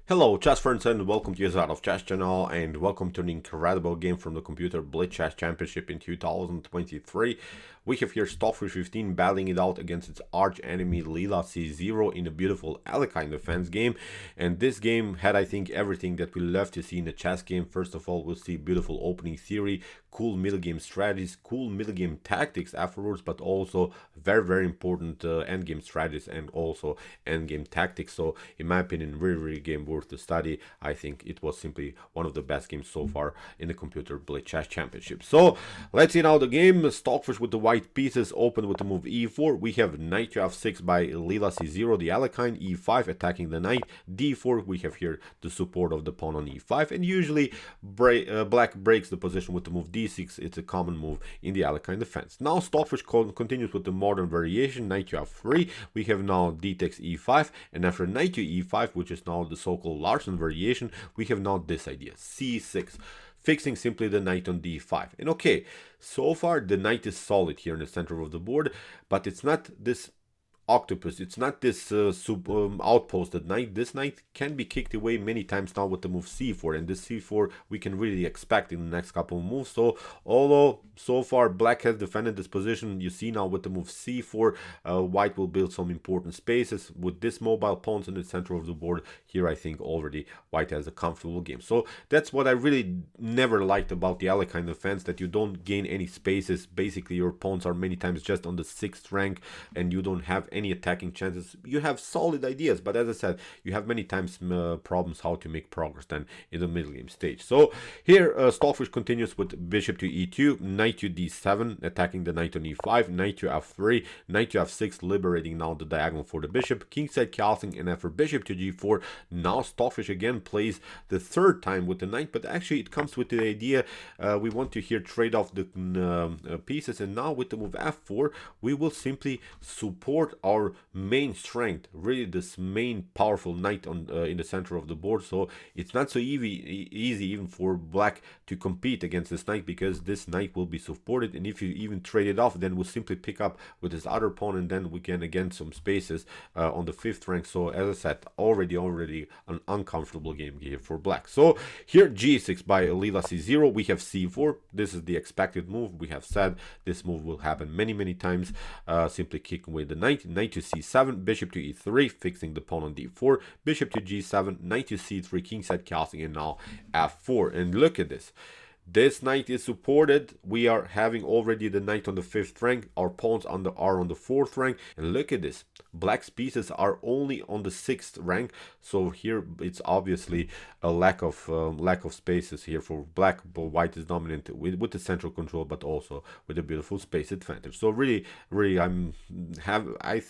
Hello, chess friends, and welcome to your Out of Chess channel, and welcome to an incredible game from the Computer Blitz Chess Championship in 2023. We have here Stockfish 15 battling it out against its arch enemy Leela C0 in a beautiful Alekhine Defense game. And this game had, I think, everything that we love to see in a chess game. First of all, we'll see beautiful opening theory, cool middle game strategies, cool middle game tactics afterwards, but also very important endgame strategies and also endgame tactics. So in my opinion, really game worth the study. I think it was simply one of the best games so far in the Computer Blitz Chess Championship. So let's see now the game. Stockfish with the white pieces open with the move e4. We have knight to f6 by Leela c0, the Alekhine, e5 attacking the knight, d4. We have here the support of the pawn on e5, and usually black breaks the position with the move d6. It's a common move in the Alekhine defense. Now Stockfish continues with the modern variation, knight to f3. We have now d takes e5, and after knight to e5, which is now the so-called Larsen variation, we have now this idea, c6, fixing simply the knight on d5. And okay, so far the knight is solid here in the center of the board, but it's not this octopus, it's not this outposted knight. This knight can be kicked away many times now with the move c4, and this c4 we can really expect in the next couple of moves. So although so far black has defended this position, you see now with the move c4, white will build some important spaces with this mobile pawns in the center of the board. Here I think already white has a comfortable game. So that's what I really never liked about the Alekhine defense, that you don't gain any spaces. Basically your pawns are many times just on the 6th rank and you don't have any attacking chances. You have solid ideas, but as I said, you have many times problems how to make progress then in the middle game stage. So here Stockfish continues with bishop to e2, knight to d7, attacking the knight on e5, knight to f3, knight to f6, liberating now the diagonal for the bishop, kingside castling, and after bishop to g4. Now Stockfish again plays the third time with the knight, but actually it comes with the idea we want to here trade off the pieces, and now with the move f4 we will simply support our main strength, really this main powerful knight on in the center of the board. So it's not so easy even for black to compete against this knight, because this knight will be supported, and if you even trade it off, then we'll simply pick up with his other pawn, and then we can again some spaces on the 5th rank. So as I said, already an uncomfortable game here for black. So here g6 by Leela c0, we have c4. This is the expected move. We have said this move will happen many times. Simply kicking away the knight, knight to c7, bishop to e3, fixing the pawn on d4, bishop to g7, knight to c3, kingside castling, and now f4. And look at this. This knight is supported. We are having already the knight on the 5th rank. Our pawns are on the 4th rank. And look at this. Black's pieces are only on the 6th rank. So here it's obviously a lack of spaces here for black. But white is dominant with the central control, but also with a beautiful space advantage. So really I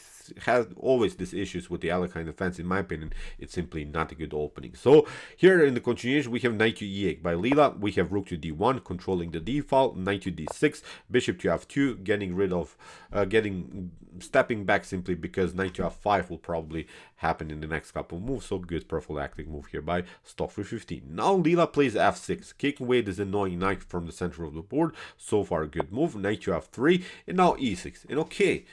have always these issues with the Alekhine defense. In my opinion, it's simply not a good opening. So here in the continuation, we have knight to e8 by Leela. We have rook to d1, controlling the d file, knight to d6, bishop to f2, getting rid of stepping back simply because knight to f5 will probably happen in the next couple of moves. So good prophylactic move here by Stockfish 15. Now Leela plays f6, kicking away this annoying knight from the center of the board. So far good move. Knight to f3, and now e6. And okay,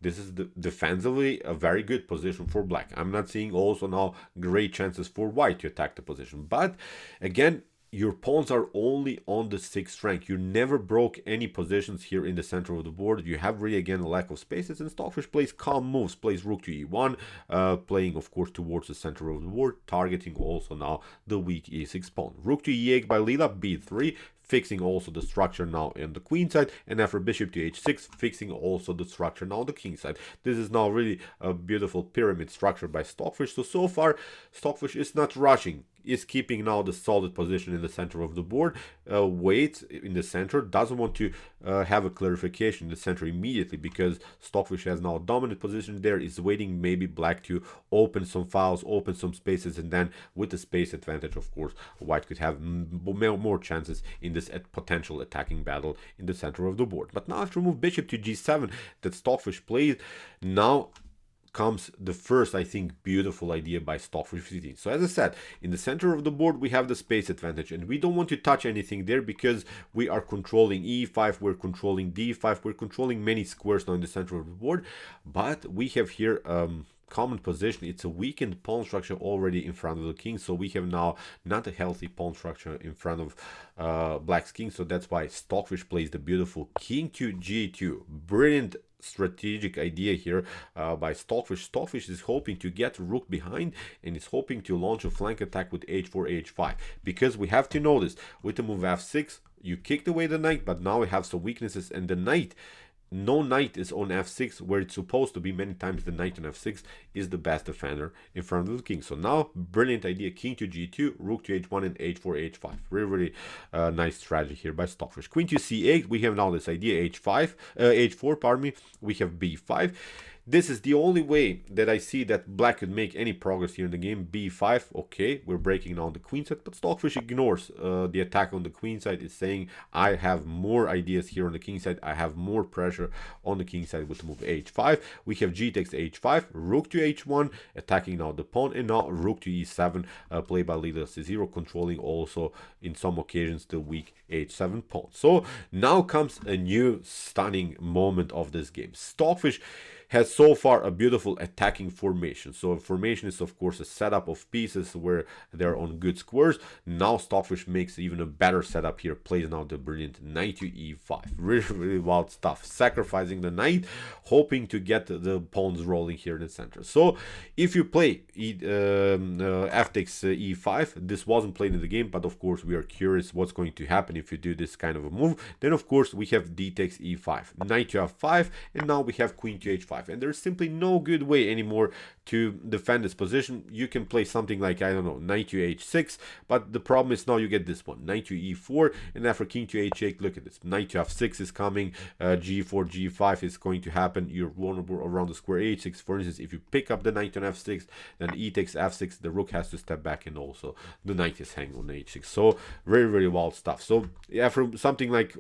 this is defensively a very good position for black. I'm not seeing also now great chances for white to attack the position. But again, your pawns are only on the 6th rank. You never broke any positions here in the center of the board. You have really again a lack of spaces, and Stockfish plays calm moves, plays rook to e1, playing of course towards the center of the board, targeting also now the weak e6 pawn. Rook to e8 by Leela, b3, fixing also the structure now in the queen side, and after bishop to h6, fixing also the structure now on the king side. This is now really a beautiful pyramid structure by Stockfish. So far Stockfish is not rushing, is keeping now the solid position in the center of the board, waits in the center, doesn't want to have a clarification in the center immediately, because Stockfish has now a dominant position there, is waiting maybe black to open some files, open some spaces, and then with the space advantage, of course, white could have more chances in this potential attacking battle in the center of the board. But now after move bishop to g7 that Stockfish plays, now comes the first, I think, beautiful idea by Stockfish 15. So as I said, in the center of the board we have the space advantage, and we don't want to touch anything there because we are controlling e5, we're controlling d5, we're controlling many squares now in the center of the board. But we have here common position. It's a weakened pawn structure already in front of the king, so we have now not a healthy pawn structure in front of black's king. So that's why Stockfish plays the beautiful king to g2. Brilliant strategic idea here by Stockfish. Stockfish is hoping to get rook behind and is hoping to launch a flank attack with h4 h5, because we have to notice with the move f6 you kicked away the knight, but now we have some weaknesses, and the knight, no knight is on f6 where it's supposed to be. Many times the knight on f6 is the best defender in front of the king. So now, brilliant idea, king to g2, rook to h1 and h4 h5. Really nice strategy here by Stockfish. Queen to c8, we have now this idea h4, pardon me, we have b5. This is the only way that I see that black could make any progress here in the game. b5, okay, we're breaking down the queen side, but Stockfish ignores the attack on the queen side. It's saying, I have more ideas here on the king side, I have more pressure on the king side with the move h5. We have g takes h5, rook to h1, attacking now the pawn, and now rook to e7, played by Leela c0, controlling also in some occasions the weak h7 pawn. So now comes a new stunning moment of this game. Stockfish has so far a beautiful attacking formation. So a formation is of course a setup of pieces where they're on good squares. Now Stockfish makes even a better setup here, plays now the brilliant knight to e5. Really wild stuff, sacrificing the knight, hoping to get the pawns rolling here in the center. So if you play f takes e5, this wasn't played in the game, but of course we are curious what's going to happen if you do this kind of a move. Then of course we have d takes e5, knight to f5, and now we have queen to h5. And there's simply no good way anymore to defend this position. You can play something like, I don't know, knight to h6, but the problem is now you get this one, knight to e4, and after king to h8, look at this, knight to f6 is coming, g4 g5 is going to happen. You're vulnerable around the square h6. For instance, if you pick up the knight on f6, then e takes f6, the rook has to step back, and also the knight is hanging on h6. So very wild stuff. So yeah, for something like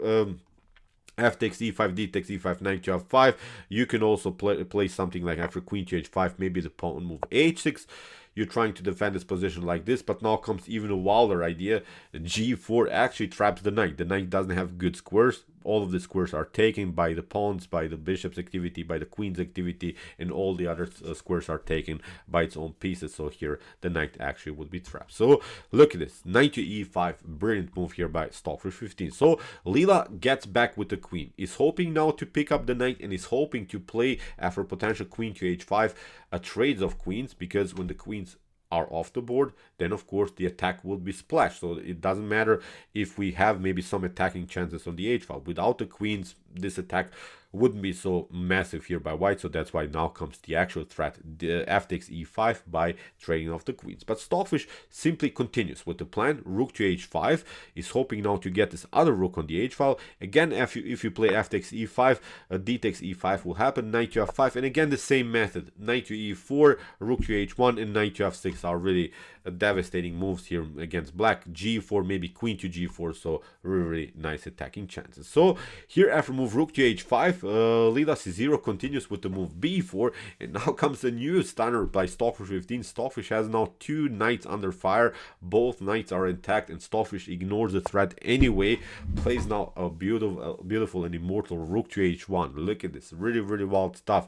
f takes e5, d takes e5, knight to f5. You can also play something like after queen to h5, maybe the pawn move h6. You're trying to defend this position like this, but now comes even a wilder idea. g4 actually traps the knight. The knight doesn't have good squares. All of the squares are taken by the pawns, by the bishop's activity, by the queen's activity, and all the other squares are taken by its own pieces. So here the knight actually would be trapped. So look at this, knight to e5, brilliant move here by Stockfish 15. So Leela gets back with the queen, is hoping now to pick up the knight, and is hoping to play after potential queen to h5 a trades of queens, because when the queens are off the board, then of course the attack will be splashed. So it doesn't matter if we have maybe some attacking chances on the h file. Without the queens, this attack wouldn't be so massive here by white. So that's why now comes the actual threat, the f takes e5 by trading off the queens. But Stockfish simply continues with the plan. Rook to h5, is hoping now to get this other rook on the h file. Again, if you play f takes e5, d takes e5 will happen, knight to f5, and again the same method, knight to e4, rook to h1, and knight to f6 are really devastating moves here against black. g4, maybe queen to g4, so really nice attacking chances. So here after move rook to h5, Leela c0 continues with the move b4, and now comes a new stunner by Stockfish 15. Stockfish has now two knights under fire, both knights are intact, and Stockfish ignores the threat anyway, plays now a beautiful and immortal rook to h1. Look at this, really wild stuff.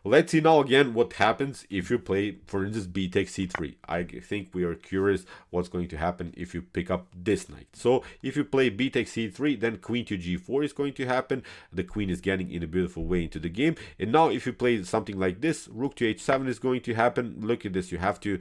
Let's see now again what happens if you play, for instance, b takes c3. I think we are curious what's going to happen if you pick up this knight. So if you play b takes c3, then queen to g4 is going to happen. The queen is getting in a beautiful way into the game. And now if you play something like this, rook to h7 is going to happen. Look at this, you have to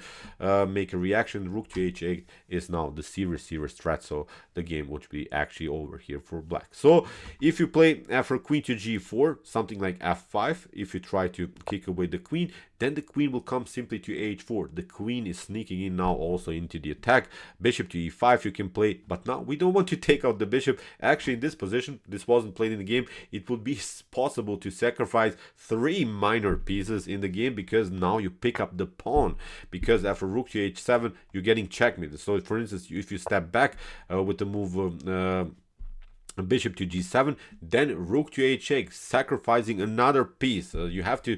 make a reaction. Rook to h8 is now the serious threat, so the game would be actually over here for black. So if you play after queen to g4, something like f5, if you try to kick away the queen, then the queen will come simply to h4. The queen is sneaking in now also into the attack. Bishop to e5 you can play, but now we don't want to take out the bishop. Actually, in this position, this wasn't played in the game, it would be possible to sacrifice 3 minor pieces in the game, because now you pick up the pawn, because after rook to h7 you're getting checkmated. So for instance, if you step back with the move bishop to g7, then rook to h8, sacrificing another piece. You have to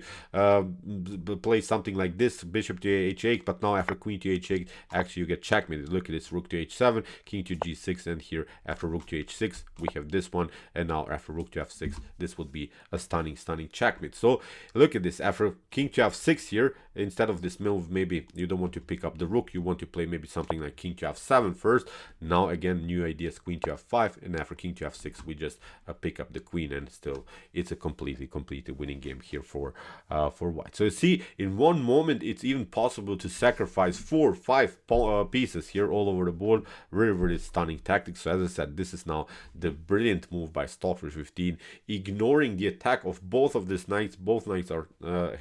play something like this, bishop to h8, but now after queen to h8, actually you get checkmated. Look at this, rook to h7, king to g6, and here after rook to h6, we have this one, and now after rook to f6, this would be a stunning checkmate. So look at this, after king to f6 here, instead of this move, maybe you don't want to pick up the rook, you want to play maybe something like king to f7 first. Now again, new ideas, queen to f5, and after king to f6, we just pick up the queen, and still it's a completely winning game here for white. So you see, in one moment it's even possible to sacrifice 4-5 pieces here all over the board. Really stunning tactics. So as I said, this is now the brilliant move by Stockfish 15, ignoring the attack of both of these knights. Both knights are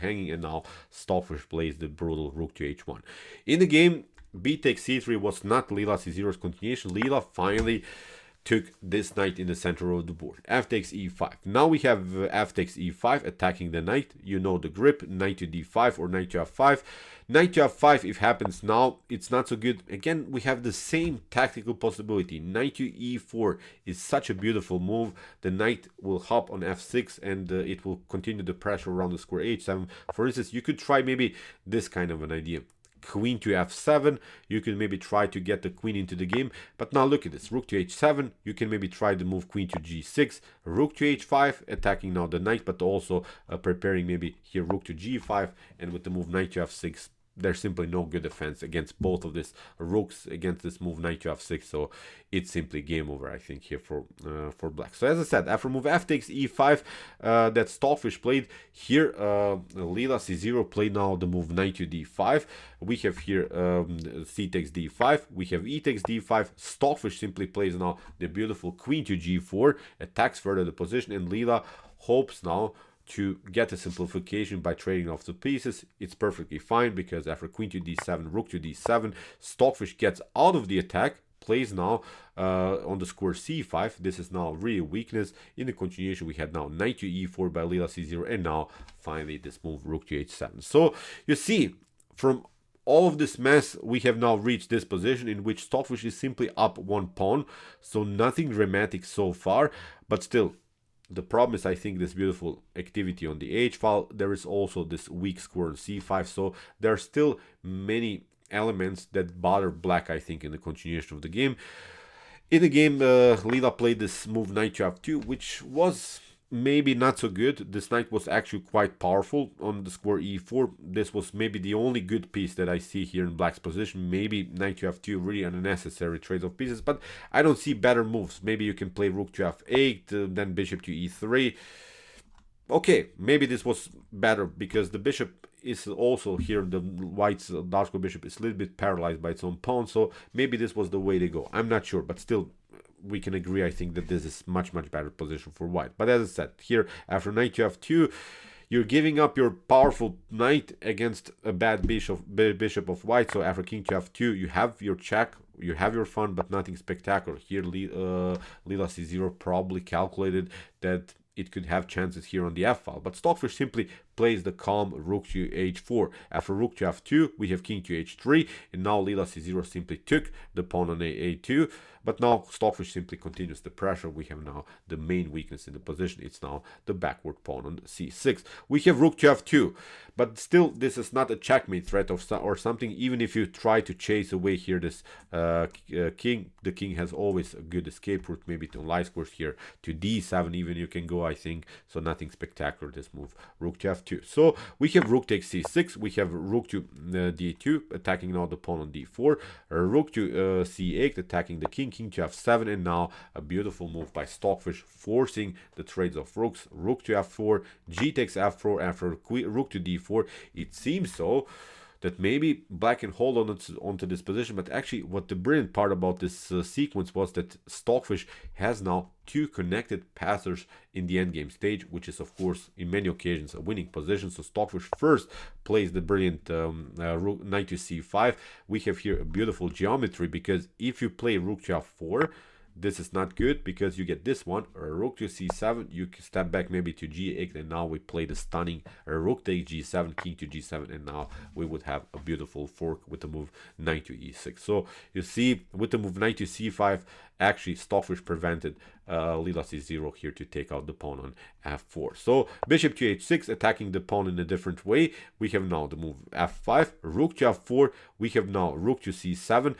hanging, and now Stockfish plays the brutal rook to h1. In the game, b takes c3 was not Leela c0's continuation. Leela finally took this knight in the center of the board. F takes e5. Now we have f takes e5 attacking the knight. You know the grip, knight to d5 or knight to f5. Knight to f5, if happens now, it's not so good. Again, we have the same tactical possibility. Knight to e4 is such a beautiful move. The knight will hop on f6, and it will continue the pressure around the square h7. For instance, you could try maybe this kind of an idea. Queen to f7, you can maybe try to get the queen into the game. But now look at this, rook to h7, you can maybe try to move queen to g6, rook to h5, attacking now the knight, but also preparing maybe here rook to g5, and with the move knight to f6, there's simply no good defense against both of these rooks, against this move knight to f6. So it's simply game over, I think, here for black. So as I said, after move f takes e5 that Stockfish played here, Leela c0 played now the move knight to d5. We have here c takes d5, we have e takes d5. Stockfish simply plays now the beautiful queen to g4, attacks further the position, and Leela hopes now to get a simplification by trading off the pieces. It's perfectly fine, because after queen to d7, rook to d7, Stockfish gets out of the attack, plays now on the square c5. This is now really weakness. In the continuation, we had now knight to e4 by Leela c0, and now finally this move rook to h7. So you see, from all of this mess, we have now reached this position in which Stockfish is simply up one pawn. So nothing dramatic so far, but still, the problem is, I think, this beautiful activity on the h file. There is also this weak square on c5, so there are still many elements that bother black, I think, in the continuation of the game. In the game, Leela played this move knight to f2, which was maybe not so good. This knight was actually quite powerful on the square e4. This was maybe the only good piece that I see here in black's position. Maybe knight to f2, really unnecessary trade of pieces, but I don't see better moves. Maybe you can play rook to f8, then bishop to e3. Okay, maybe this was better, because the bishop is also here, the white's dark square bishop is a little bit paralyzed by its own pawn, so maybe this was the way to go. I'm not sure, but still, we can agree, I think, that this is much better position for white. But as I said, here after knight to f2, you're giving up your powerful knight against a bad bishop of white. So after king to f2, you have your check, you have your fun, but nothing spectacular. Here Leela c0 probably calculated that it could have chances here on the f file, but Stockfish simply plays the calm rook to h4. After rook to f2, we have king to h3, and now Leela c0 simply took the pawn on a2. But now Stockfish simply continues the pressure. We have now the main weakness in the position. It's now the backward pawn on c6. We have rook to f2, but still this is not a checkmate threat or something. Even if you try to chase away here this king, the king has always a good escape route, maybe to light squares here to d7 even you can go, I think. So nothing spectacular this move, rook to f2. So we have rook takes c6, we have rook to d2, attacking now the pawn on d4, rook to c8, attacking the king to f7, and now a beautiful move by Stockfish, forcing the trades of rooks, rook to f4, g takes f4, after rook to d4. It seems so that maybe black can hold on onto this position, but actually what the brilliant part about this sequence was that Stockfish has now two connected passers in the endgame stage, which is of course in many occasions a winning position. So Stockfish first plays the brilliant knight to c5. We have here a beautiful geometry, because if you play rook to f4, this is not good because you get this one, rook to c7, you can step back maybe to g8, and now we play the stunning rook takes g7, king to g7, and now we would have a beautiful fork with the move knight to e6. So you see, with the move knight to c5, actually Stockfish prevented Leela c0 here to take out the pawn on f4. So bishop to h6, attacking the pawn in a different way. We have now the move f5, rook to f4, we have now rook to c7,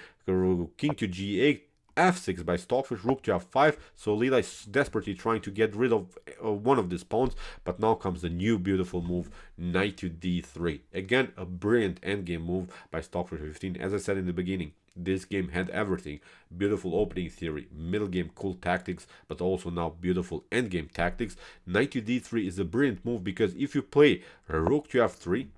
king to g8, f6 by Stockfish, rook to f5. So Leela is desperately trying to get rid of one of these pawns, but now comes the new beautiful move, knight to d3. Again, a brilliant endgame move by Stockfish 15. As I said in the beginning, this game had everything. Beautiful opening theory, middle game cool tactics, but also now beautiful endgame tactics. Knight to d3 is a brilliant move because if you play rook to f3,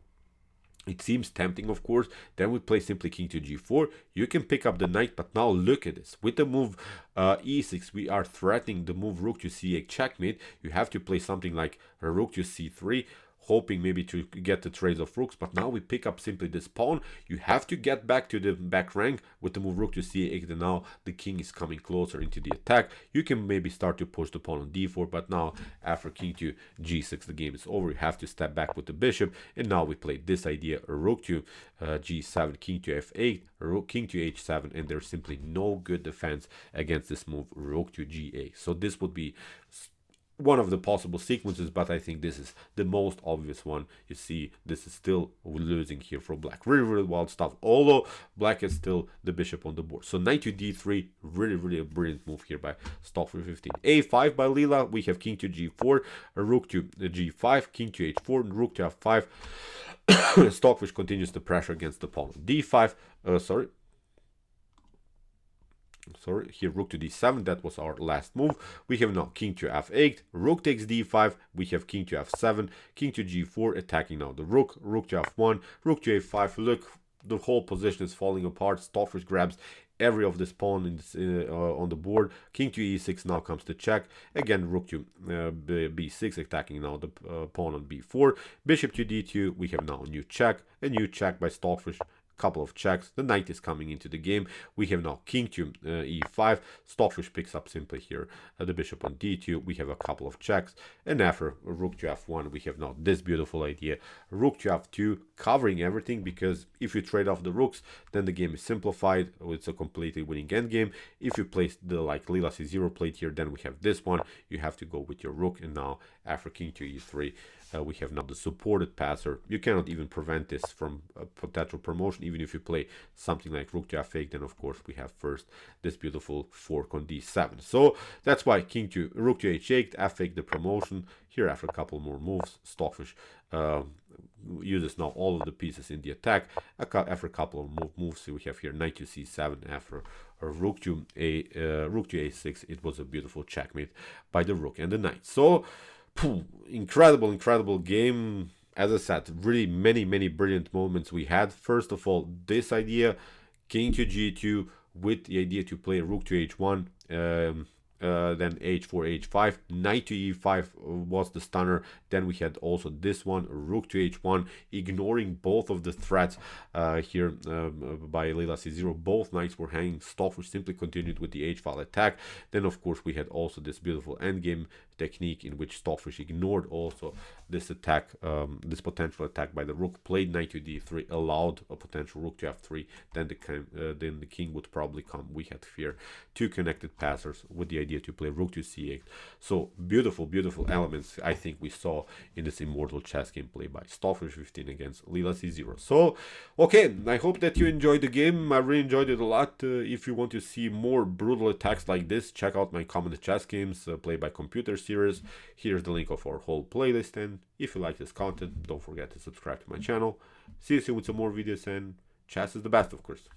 it seems tempting, of course. Then we play simply king to g4. You can pick up the knight, but now look at this. With the move e6, we are threatening the move rook to c8 checkmate. You have to play something like rook to c3, hoping maybe to get the trades of rooks, but now we pick up simply this pawn. You have to get back to the back rank with the move rook to c8, and now the king is coming closer into the attack. You can maybe start to push the pawn on d4, but now after king to g6, the game is over. You have to step back with the bishop, and now we play this idea, rook to g7, king to f8, rook, king to h7, and there's simply no good defense against this move, rook to g8. So this would be one of the possible sequences, but I think this is the most obvious one. You see, this is still losing here for black. Really, really wild stuff, although black is still the bishop on the board. So knight to d3, really, really a brilliant move here by Stockfish 15. a5 by Leela, we have king to g4, rook to g5, king to h4, rook to f5. Stockfish continues the pressure against the pawn. d5, sorry, here rook to d7, that was our last move. We have now king to f8, rook takes d5, we have king to f7, king to g4, attacking now the rook, rook to f1, rook to a5. Look, the whole position is falling apart. Stockfish grabs every of this pawn in this, on the board. King to e6, now comes the check. Again, rook to b6, attacking now the pawn on b4. Bishop to d2, we have now a new check by Stockfish. Couple of checks. The knight is coming into the game. We have now king to e5. Stockfish picks up simply here the bishop on d2. We have a couple of checks, and after rook to f1, we have now this beautiful idea, rook to f2, covering everything, because if you trade off the rooks, then the game is simplified. It's a completely winning endgame. If you place the like Leela c0 played here, then we have this one. You have to go with your rook, and now after king to e3, we have now the supported passer. You cannot even prevent this from a potential promotion, even if you play something like rook to f8. Then of course we have first this beautiful fork on d7. So that's why king to rook to h8, f8 the promotion. Here after a couple more moves, Stockfish uses now all of the pieces in the attack. After a couple of moves, we have here knight to c7. After a rook to a6, it was a beautiful checkmate by the rook and the knight. So incredible game. As I said, really many brilliant moments we had. First of all, this idea, king to g2 with the idea to play rook to h1, then h4 h5, knight to e5 was the stunner. Then we had also this one, rook to h1, ignoring both of the threats here by Leela c0. Both knights were hanging. Stockfish simply continued with the h-file attack. Then of course we had also this beautiful endgame technique in which Stockfish ignored also this attack, this potential attack by the rook, played knight to d3, allowed a potential rook to f3. Then the king would probably come. We had here two connected passers with the idea to play rook to c8. So beautiful elements I think we saw in this immortal chess game play by Stockfish 15 against Leela c0. So okay, I hope that you enjoyed the game. I really enjoyed it a lot. If you want to see more brutal attacks like this, check out my common chess games played by computer series. Here's the link of our whole playlist, and if you like this content, don't forget to subscribe to my channel. See you soon with some more videos, and chess is the best, of course.